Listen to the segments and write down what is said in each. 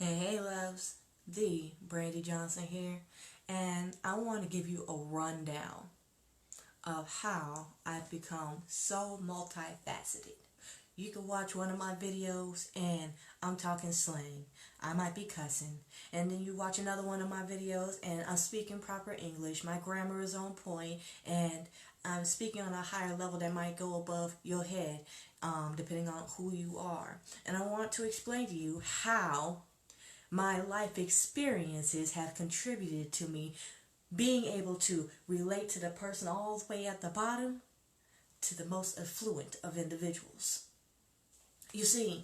Hey loves, the Brandy Johnson here, and I want to give you a rundown of how I've become so multifaceted. You can watch one of my videos and I'm talking slang. I might be cussing. And then you watch another one of my videos and I'm speaking proper English. My grammar is on point and I'm speaking on a higher level that might go above your head, depending on who you are. And I want to explain to you how my life experiences have contributed to me being able to relate to the person all the way at the bottom to the most affluent of individuals. You see,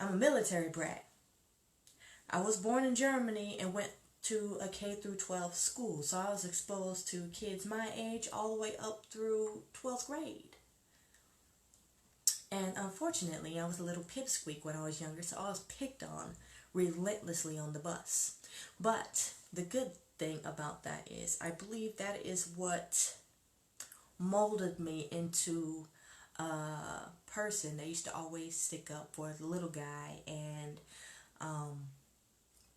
I'm a military brat. I was born in Germany and went to a K through 12 school, so I was exposed to kids my age all the way up through 12th grade. And unfortunately, I was a little pipsqueak when I was younger, so I was picked on relentlessly on the bus. But the good thing about that is, I believe that is what molded me into a person that used to always stick up for the little guy and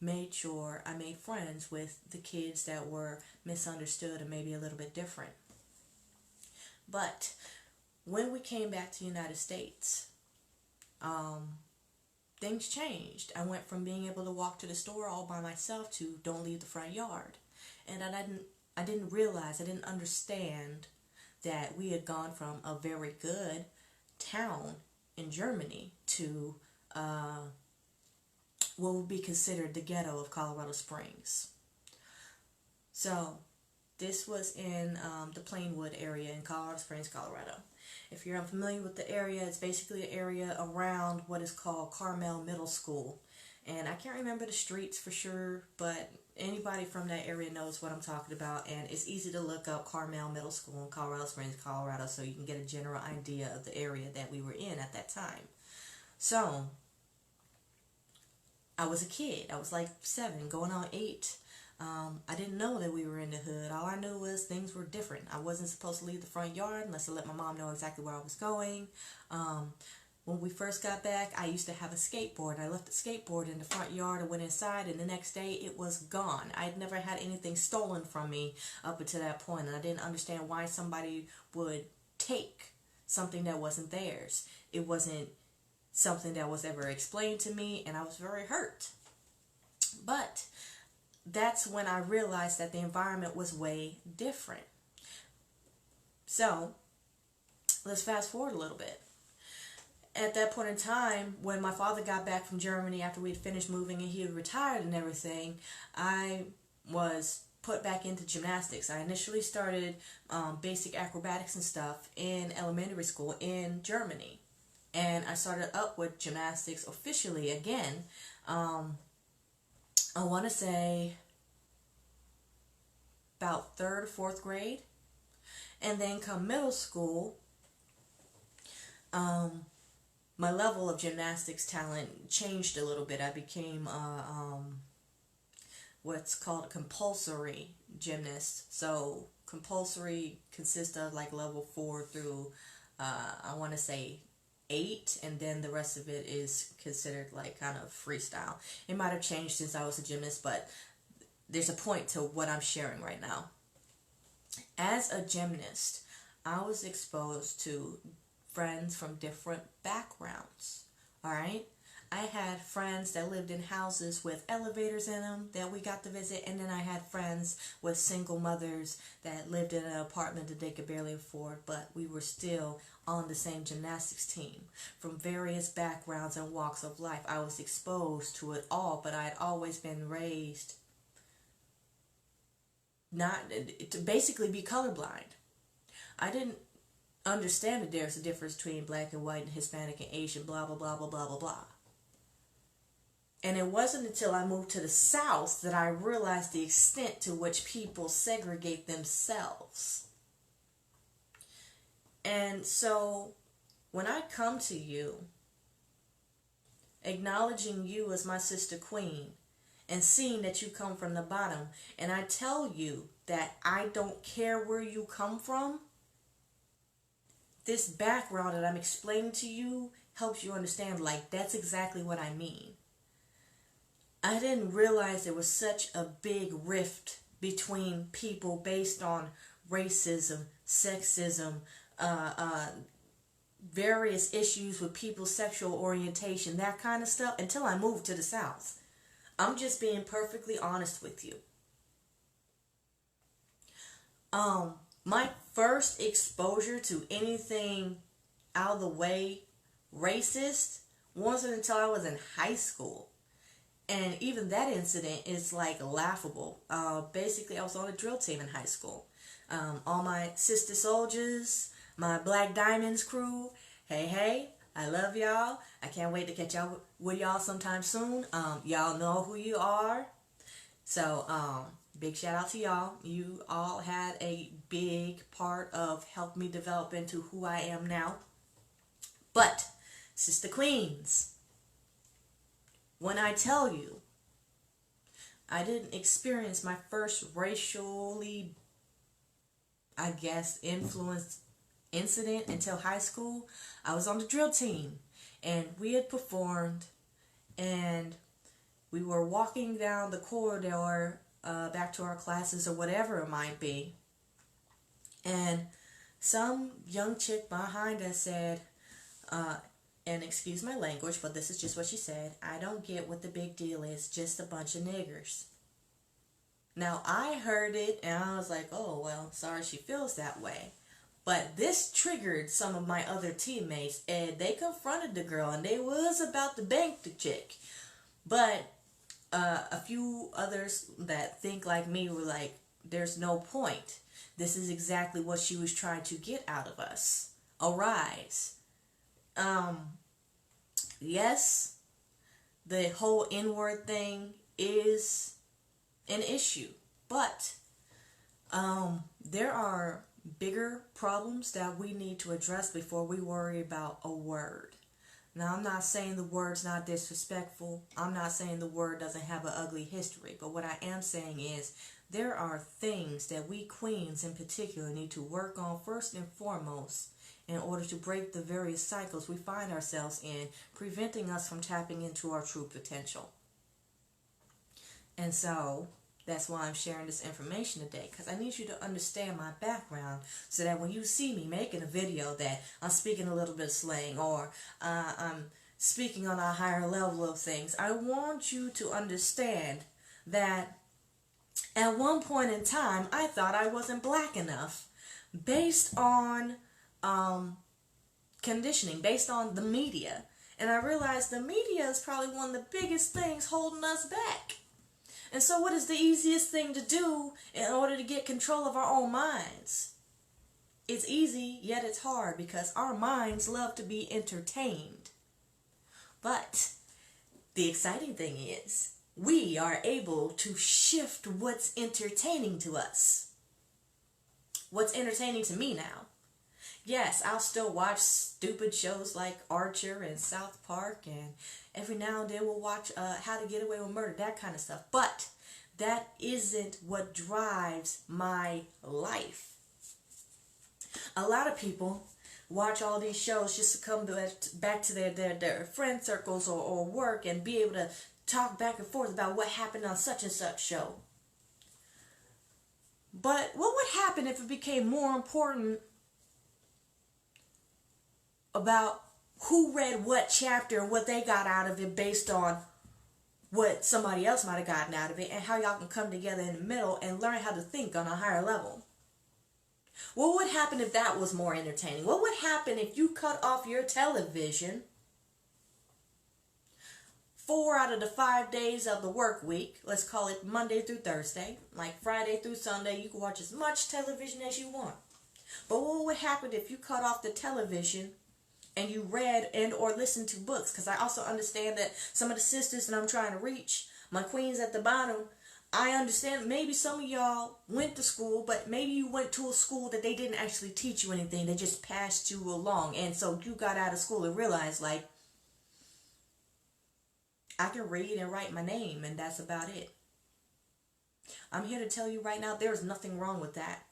made sure I made friends with the kids that were misunderstood and maybe a little bit different. But when we came back to the United States, things changed. I went from being able to walk to the store all by myself to don't leave the front yard. And I didn't realize, I didn't understand that we had gone from a very good town in Germany to what would be considered the ghetto of Colorado Springs. So this was in the Plainwood area in Colorado Springs, Colorado. If you're unfamiliar with the area, it's basically an area around what is called Carmel Middle School. And I can't remember the streets for sure, but anybody from that area knows what I'm talking about. And it's easy to look up Carmel Middle School in Colorado Springs, Colorado, so you can get a general idea of the area that we were in at that time. So, I was a kid. I was like 7, going on 8. I didn't know that we were in the hood. All I knew was things were different. I wasn't supposed to leave the front yard unless I let my mom know exactly where I was going. When we first got back, I used to have a skateboard. I left the skateboard in the front yard and went inside, and the next day it was gone. I'd never had anything stolen from me up until that point, and I didn't understand why somebody would take something that wasn't theirs. It wasn't something that was ever explained to me, and I was very hurt. But that's when I realized that the environment was way different. So, let's fast forward a little bit. At that point in time, when my father got back from Germany after we had finished moving and he had retired and everything, I was put back into gymnastics. I initially started basic acrobatics and stuff in elementary school in Germany. And I started up with gymnastics officially again. I want to say about 3rd or 4th grade. And then come middle school, my level of gymnastics talent changed a little bit. I became what's called a compulsory gymnast. So compulsory consists of like level 4 through I want to say 8, and then the rest of it is considered like kind of freestyle. It might have changed since I was a gymnast, but there's a point to what I'm sharing right now. As a gymnast, I was exposed to friends from different backgrounds. Alright? I had friends that lived in houses with elevators in them that we got to visit, and then I had friends with single mothers that lived in an apartment that they could barely afford, but we were still on the same gymnastics team. From various backgrounds and walks of life, I was exposed to it all, but I had always been raised not to basically be colorblind. I didn't understand that there's a difference between black and white and Hispanic and Asian, blah, blah, blah, blah, blah, blah, blah. And it wasn't until I moved to the South that I realized the extent to which people segregate themselves. And so, when I come to you, acknowledging you as my sister queen, and seeing that you come from the bottom, and I tell you that I don't care where you come from, this background that I'm explaining to you helps you understand, like, that's exactly what I mean. I didn't realize there was such a big rift between people based on racism, sexism, uh, uh, various issues with people's sexual orientation, that kind of stuff, until I moved to the South. I'm just being perfectly honest with you. Um, my first exposure to anything out of the way racist wasn't until I was in high school. And even that incident is like laughable. Basically, I was on a drill team in high school. All my sister soldiers, my Black Diamonds crew, hey, hey, I love y'all. I can't wait to catch y'all with y'all sometime soon. Y'all know who you are. So, big shout out to y'all. You all had a big part of helping me develop into who I am now. But, Sister Queens, when I tell you, I didn't experience my first racially, I guess, influenced incident until high school. I was on the drill team, and we had performed, and we were walking down the corridor back to our classes or whatever it might be, and some young chick behind us said, and excuse my language, but this is just what she said, "I don't get what the big deal is, just a bunch of niggers." Now, I heard it, and I was like, oh, well, sorry she feels that way. But this triggered some of my other teammates, and they confronted the girl, and they was about to bank the chick. But a few others that think like me were like, there's no point. This is exactly what she was trying to get out of us. A rise. Yes, the whole N-word thing is an issue, but there are bigger problems that we need to address before we worry about a word. Now, I'm not saying the word's not disrespectful. I'm not saying the word doesn't have an ugly history. But what I am saying is there are things that we queens in particular need to work on first and foremost in order to break the various cycles we find ourselves in, preventing us from tapping into our true potential. And so that's why I'm sharing this information today, because I need you to understand my background so that when you see me making a video that I'm speaking a little bit of slang or I'm speaking on a higher level of things, I want you to understand that at one point in time I thought I wasn't black enough based on conditioning, based on the media. And I realized the media is probably one of the biggest things holding us back. And so what is the easiest thing to do in order to get control of our own minds? It's easy, yet it's hard, because our minds love to be entertained. But the exciting thing is, we are able to shift what's entertaining to us. What's entertaining to me now? Yes, I'll still watch stupid shows like Archer and South Park, and every now and then we'll watch How to Get Away with Murder, that kind of stuff. But that isn't what drives my life. A lot of people watch all these shows just to come back to their friend circles or work and be able to talk back and forth about what happened on such and such show. But what would happen if it became more important about who read what chapter and what they got out of it based on what somebody else might have gotten out of it, and how y'all can come together in the middle and learn how to think on a higher level? What would happen if that was more entertaining? What would happen if you cut off your television 4 out of the 5 days of the work week? Let's call it Monday through Thursday. Like Friday through Sunday, you can watch as much television as you want. But what would happen if you cut off the television and you read and or listened to books? Because I also understand that some of the sisters that I'm trying to reach, my queens at the bottom, I understand maybe some of y'all went to school, but maybe you went to a school that they didn't actually teach you anything. They just passed you along. And so you got out of school and realized, like, I can read and write my name, and that's about it. I'm here to tell you right now, there is nothing wrong with that.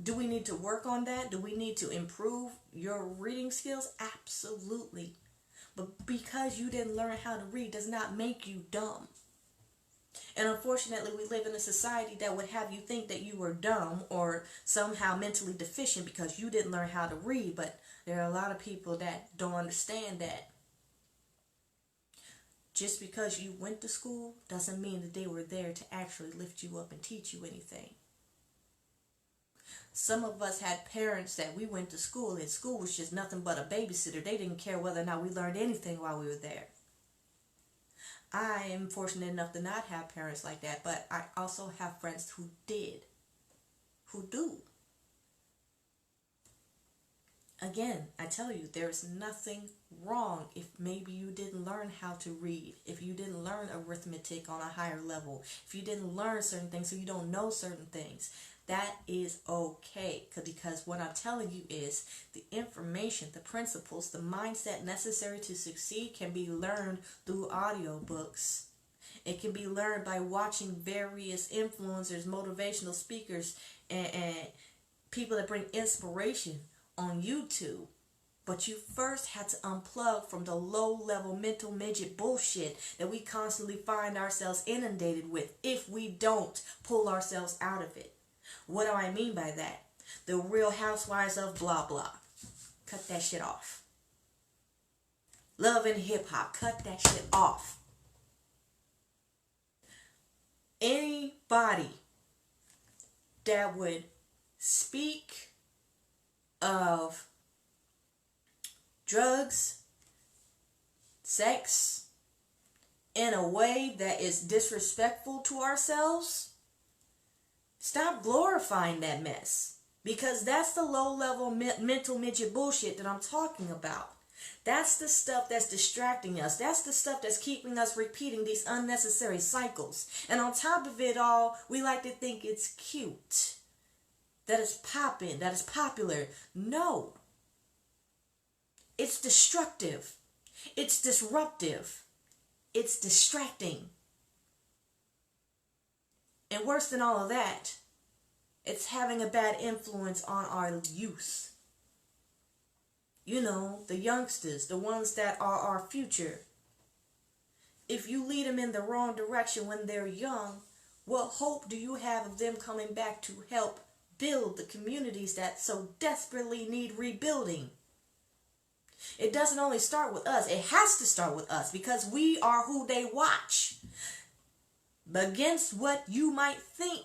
Do we need to work on that? Do we need to improve your reading skills? Absolutely. But because you didn't learn how to read does not make you dumb. And unfortunately, we live in a society that would have you think that you were dumb or somehow mentally deficient because you didn't learn how to read. But there are a lot of people that don't understand that just because you went to school doesn't mean that they were there to actually lift you up and teach you anything. Some of us had parents that we went to school and school was just nothing but a babysitter. They didn't care whether or not we learned anything while we were there. I am fortunate enough to not have parents like that, but I also have friends who do. Again, I tell you, there's nothing wrong if maybe you didn't learn how to read, if you didn't learn arithmetic on a higher level, if you didn't learn certain things so you don't know certain things. That is okay, because what I'm telling you is the information, the principles, the mindset necessary to succeed can be learned through audiobooks. It can be learned by watching various influencers, motivational speakers, and people that bring inspiration on YouTube. But you first had to unplug from the low-level mental midget bullshit that we constantly find ourselves inundated with if we don't pull ourselves out of it. What do I mean by that? The Real Housewives of blah blah. Cut that shit off. Love and Hip Hop. Cut that shit off. Anybody that would speak of drugs, sex, in a way that is disrespectful to ourselves, stop glorifying that mess. Because that's the low-level mental midget bullshit that I'm talking about. That's the stuff that's distracting us. That's the stuff that's keeping us repeating these unnecessary cycles. And on top of it all, we like to think it's cute. That it's popping, that it's popular. No. It's destructive. It's disruptive. It's distracting. And worse than all of that, it's having a bad influence on our youth. You know, the youngsters, the ones that are our future. If you lead them in the wrong direction when they're young, what hope do you have of them coming back to help build the communities that so desperately need rebuilding? It doesn't only start with us. It has to start with us because we are who they watch. Against what you might think.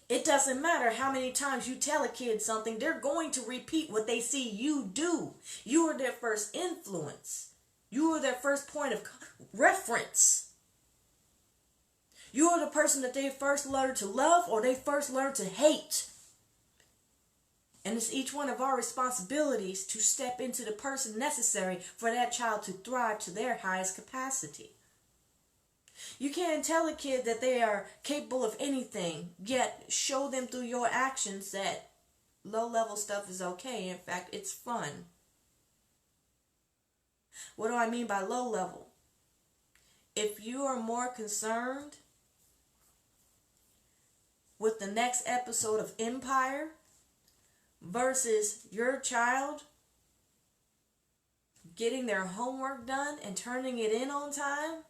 It doesn't matter how many times you tell a kid something, they're going to repeat what they see you do. You are their first influence. You are their first point of reference. You are the person that they first learn to love or they first learn to hate. And it's each one of our responsibilities to step into the person necessary for that child to thrive to their highest capacity. You can't tell a kid that they are capable of anything, yet show them through your actions that low-level stuff is okay. In fact, it's fun. What do I mean by low-level? If you are more concerned with the next episode of Empire versus your child getting their homework done and turning it in on time,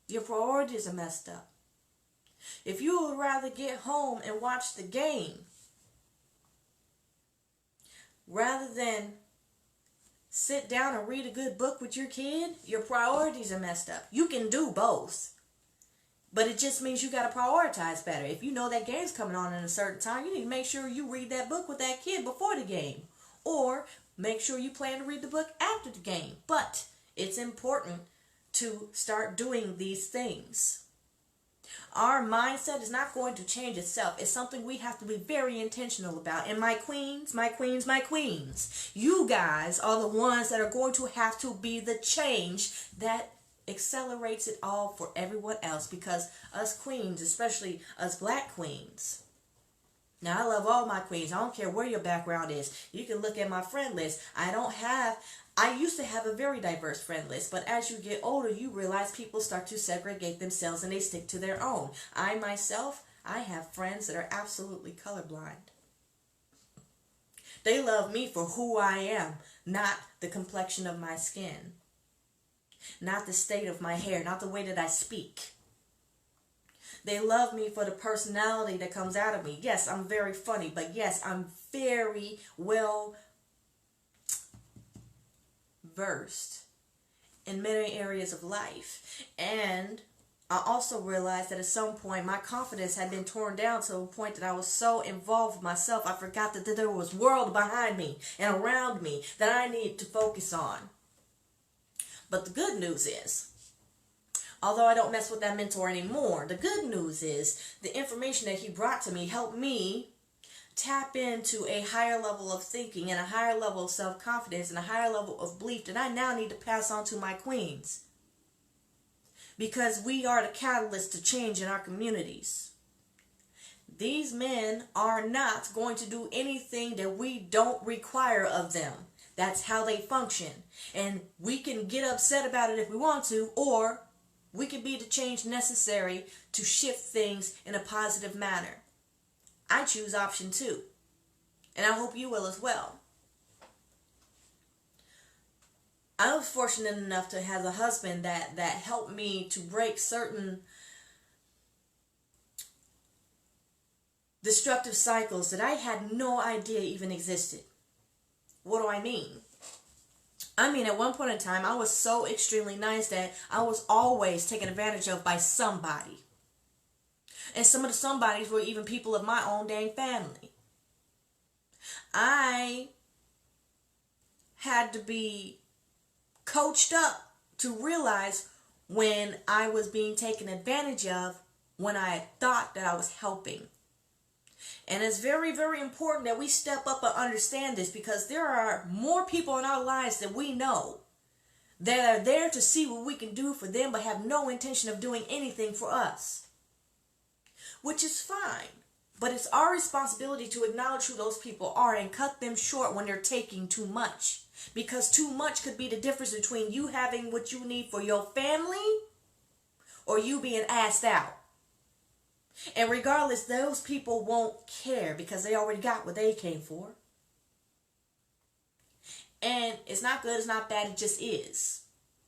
your priorities are messed up. If you would rather get home and watch the game rather than sit down and read a good book with your kid, your priorities are messed up. You can do both. But it just means you got to prioritize better. If you know that game's coming on at a certain time, you need to make sure you read that book with that kid before the game. Or make sure you plan to read the book after the game. But it's important to start doing these things. Our mindset is not going to change itself. It's something we have to be very intentional about. And my queens, you guys are the ones that are going to have to be the change that accelerates it all for everyone else. Because us queens, especially us black queens, now I love all my queens. I don't care where your background is. You can look at my friend list. I used to have a very diverse friend list, but as you get older, you realize people start to segregate themselves and they stick to their own. I have friends that are absolutely colorblind. They love me for who I am, not the complexion of my skin. not the state of my hair, not the way that I speak. They love me for the personality that comes out of me. Yes, I'm very funny, but yes, I'm very well versed in many areas of life. And I also realized that at some point my confidence had been torn down to a point that I was so involved with myself, I forgot that there was world behind me and around me that I needed to focus on. But the good news is, although I don't mess with that mentor anymore, the good news is the information that he brought to me helped me tap into a higher level of thinking and a higher level of self-confidence and a higher level of belief that I now need to pass on to my queens. Because we are the catalyst to change in our communities. These men are not going to do anything that we don't require of them. That's how they function. And we can get upset about it if we want to, or we can be the change necessary to shift things in a positive manner. I choose option 2. And I hope you will as well. I was fortunate enough to have a husband that helped me to break certain destructive cycles that I had no idea even existed. What do I mean? I mean, at one point in time, I was so extremely nice that I was always taken advantage of by somebody. And some of the somebodies were even people of my own dang family. I had to be coached up to realize when I was being taken advantage of, when I thought that I was helping. And it's very, very important that we step up and understand this, because there are more people in our lives that we know that are there to see what we can do for them but have no intention of doing anything for us. Which is fine. But it's our responsibility to acknowledge who those people are and cut them short when they're taking too much. Because too much could be the difference between you having what you need for your family or you being asked out. And regardless, those people won't care because they already got what they came for. And it's not good, it's not bad, it just is.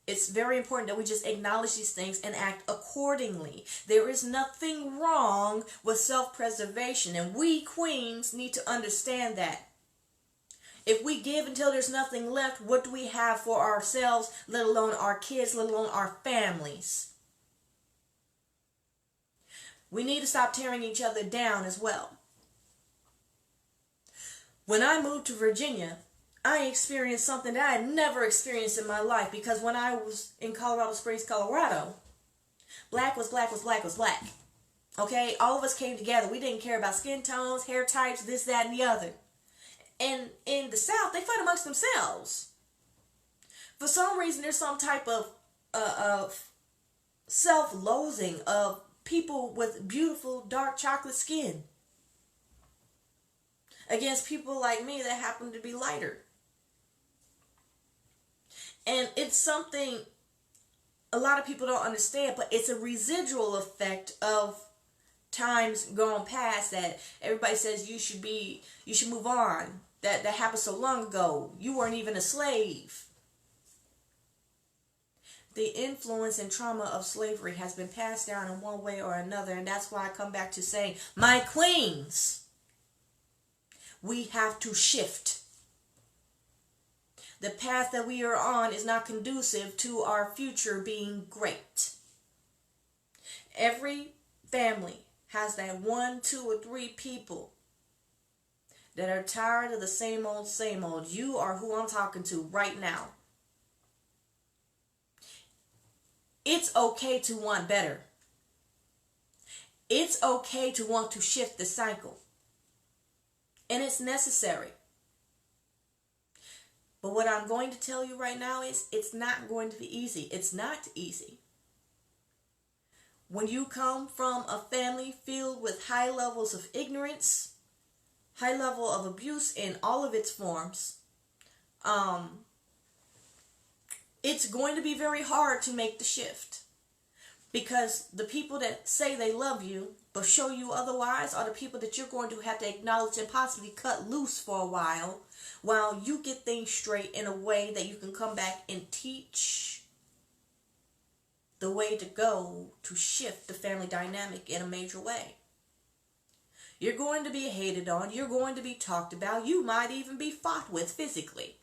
It's very important that we just acknowledge these things and act accordingly. There is nothing wrong with self-preservation, and we queens need to understand that. If we give until there's nothing left, what do we have for ourselves, let alone our kids, let alone our families? We need to stop tearing each other down as well. When I moved to Virginia, I experienced something that I had never experienced in my life, because when I was in Colorado Springs, Colorado, black was black was black was black. Okay? All of us came together. We didn't care about skin tones, hair types, this, that, and the other. And in the South, they fight amongst themselves. For some reason, there's some type of self-loathing of people with beautiful dark chocolate skin against people like me that happen to be lighter. And it's something a lot of people don't understand, but it's a residual effect of times gone past that everybody says you should move on. That happened so long ago. You weren't even a slave. The influence and trauma of slavery has been passed down in one way or another, and that's why I come back to saying, my queens, we have to shift. The path that we are on is not conducive to our future being great. Every family has that 1, 2, or 3 people that are tired of the same old, same old. You are who I'm talking to right now. It's okay to want better. It's okay to want to shift the cycle. And it's necessary. But what I'm going to tell you right now is it's not going to be easy. It's not easy. When you come from a family filled with high levels of ignorance, high level of abuse in all of its forms, it's going to be very hard to make the shift. Because the people that say they love you but show you otherwise are the people that you're going to have to acknowledge and possibly cut loose for a while you get things straight in a way that you can come back and teach the way to go to shift the family dynamic in a major way. You're going to be hated on. You're going to be talked about. You might even be fought with physically.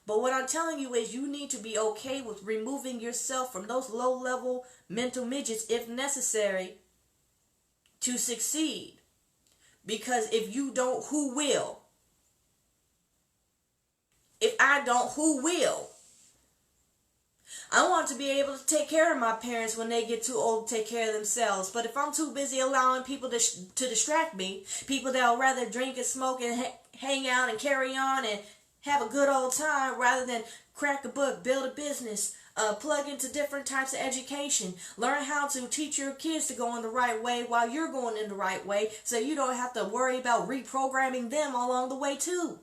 But what I'm telling you is you need to be okay with removing yourself from those low-level mental midgets if necessary to succeed. Because if you don't, who will? If I don't, who will? I want to be able to take care of my parents when they get too old to take care of themselves. But if I'm too busy allowing people to distract me, people that'll rather drink and smoke and hang out and carry on and have a good old time rather than crack a book, build a business, plug into different types of education, learn how to teach your kids to go in the right way while you're going in the right way so you don't have to worry about reprogramming them along the way too.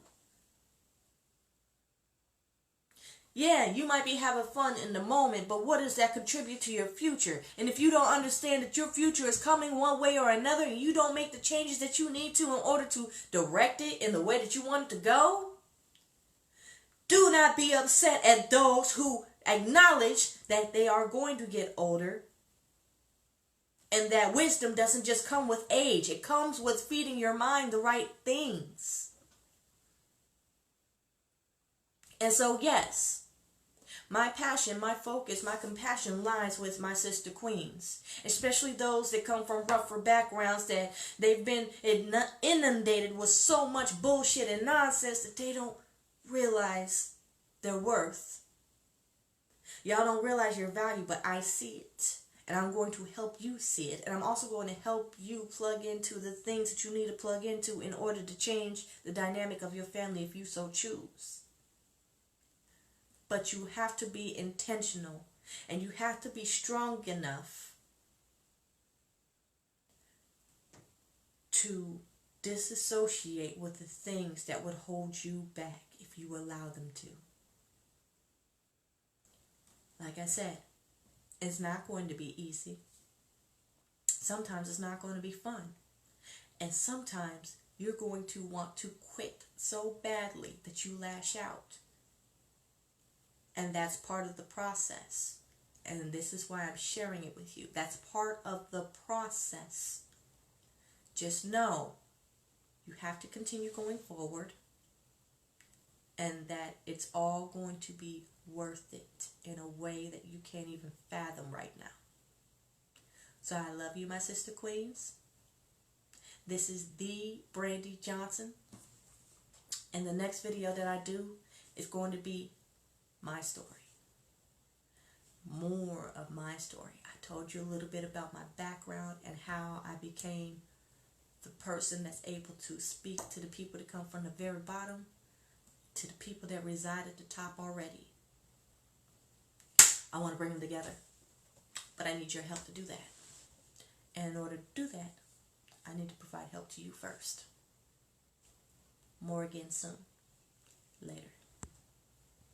Yeah, you might be having fun in the moment, but what does that contribute to your future? And if you don't understand that your future is coming one way or another and you don't make the changes that you need to in order to direct it in the way that you want it to go, do not be upset at those who acknowledge that they are going to get older and that wisdom doesn't just come with age. It comes with feeding your mind the right things. And so, yes, my passion, my focus, my compassion lies with my sister queens, especially those that come from rougher backgrounds that they've been inundated with so much bullshit and nonsense that they don't realize their worth. Y'all don't realize your value, but I see it. And I'm going to help you see it. And I'm also going to help you plug into the things that you need to plug into in order to change the dynamic of your family if you so choose. But you have to be intentional. And you have to be strong enough to disassociate with the things that would hold you back if you allow them to. Like I said, it's not going to be easy. Sometimes it's not going to be fun. And sometimes you're going to want to quit so badly that you lash out. And that's part of the process. And this is why I'm sharing it with you. That's part of the process. Just know you have to continue going forward and that it's all going to be worth it in a way that you can't even fathom right now. So I love you, my sister queens. This is The Brandy Johnson. And the next video that I do is going to be my story. More of my story. I told you a little bit about my background and how I became the person that's able to speak to the people that come from the very bottom to the people that reside at the top already. I want to bring them together, but I need your help to do that. And in order to do that, I need to provide help to you first. More again soon. Later.